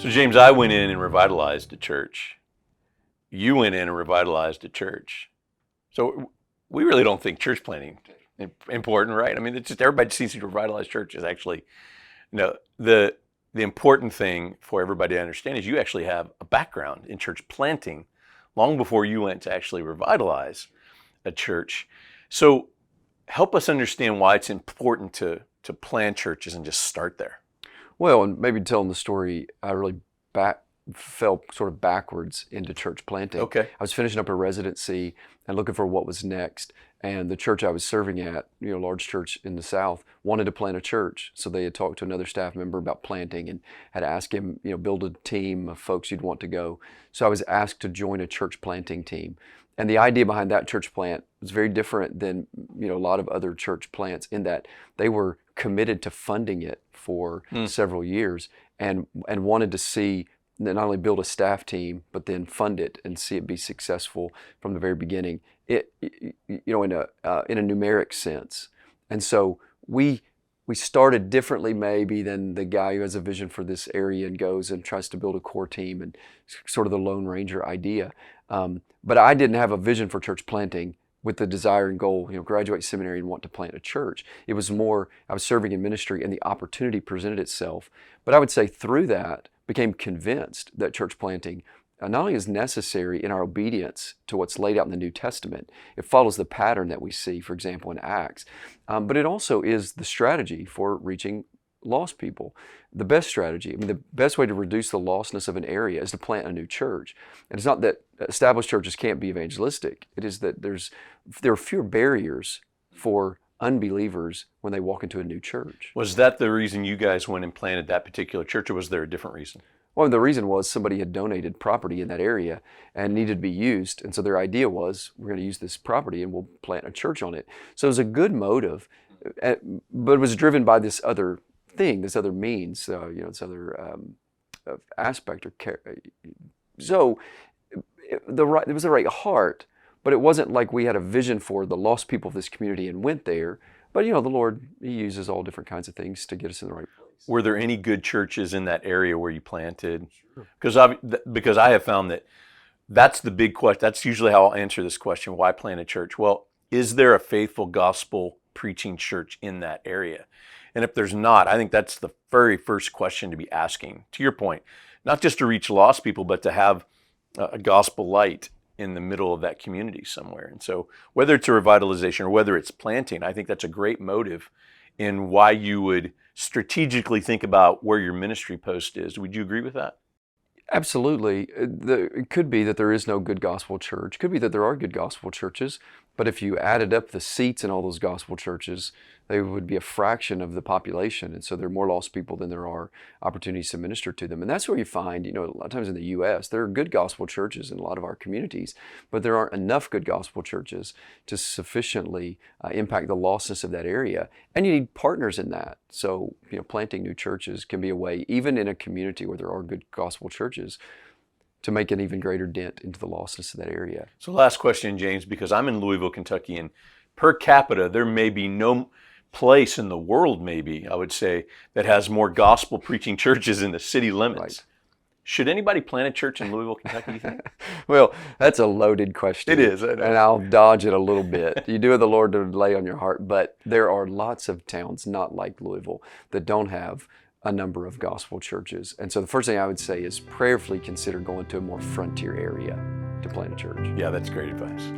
So James, I went in and revitalized a church. You went in and revitalized a church. So we really don't think church planting is important, right? I mean, it's just everybody sees to revitalize church is actually, the important thing for everybody to understand is you actually have a background in church planting long before you went to actually revitalize a church. So help us understand why it's important to plant churches and just start there. Well, and maybe telling the story, I really fell sort of backwards into church planting. Okay. I was finishing up a residency and looking for what was next. And the church I was serving at, large church in the South, wanted to plant a church. So they had talked to another staff member about planting and had asked him, build a team of folks you'd want to go. So I was asked to join a church planting team. And the idea behind that church plant was very different than a lot of other church plants in that they were committed to funding it for several years and wanted to see not only build a staff team but then fund it and see it be successful from the very beginning. In a numeric sense. And so we started differently maybe than the guy who has a vision for this area and goes and tries to build a core team and sort of the Lone Ranger idea. But I didn't have a vision for church planting with the desire and goal, graduate seminary and want to plant a church. It was more, I was serving in ministry and the opportunity presented itself. But I would say through that, became convinced that church planting not only is necessary in our obedience to what's laid out in the New Testament, it follows the pattern that we see, for example, in Acts, but it also is the strategy for reaching lost people. The best strategy, the best way to reduce the lostness of an area is to plant a new church. And it's not that established churches can't be evangelistic. It is that there are fewer barriers for unbelievers when they walk into a new church. Was that the reason you guys went and planted that particular church, or was there a different reason? Well, the reason was somebody had donated property in that area and needed to be used. And so their idea was, we're going to use this property and we'll plant a church on it. So it was a good motive, but it was driven by this other thing, this other means, this other aspect. So it was the right heart, but it wasn't like we had a vision for the lost people of this community and went there. But the Lord, He uses all different kinds of things to get us in the right place. Were there any good churches in that area where you planted? Sure. Because I have found that's the big question. That's usually how I'll answer this question: why plant a church? Well, is there a faithful gospel preaching church in that area? And if there's not, I think that's the very first question to be asking. To your point, not just to reach lost people, but to have a gospel light in the middle of that community somewhere. And so whether it's a revitalization or whether it's planting, I think that's a great motive in why you would strategically think about where your ministry post is. Would you agree with that? Absolutely. It could be that there is no good gospel church. It could be that there are good gospel churches, but if you added up the seats in all those gospel churches, they would be a fraction of the population. And so there are more lost people than there are opportunities to minister to them. And that's where you find, a lot of times in the U.S., there are good gospel churches in a lot of our communities, but there aren't enough good gospel churches to sufficiently impact the lostness of that area. And you need partners in that. So, planting new churches can be a way, even in a community where there are good gospel churches, to make an even greater dent into the lostness of that area. So last question, James, because I'm in Louisville, Kentucky, and per capita, there may be no place in the world, maybe, I would say, that has more gospel preaching churches in the city limits. Right. Should anybody plant a church in Louisville, Kentucky, you think? Well, that's a loaded question. It is. And I'll dodge it a little bit. You do have the Lord to lay on your heart, but there are lots of towns not like Louisville that don't have a number of gospel churches. And so the first thing I would say is prayerfully consider going to a more frontier area to plant a church. Yeah, that's great advice.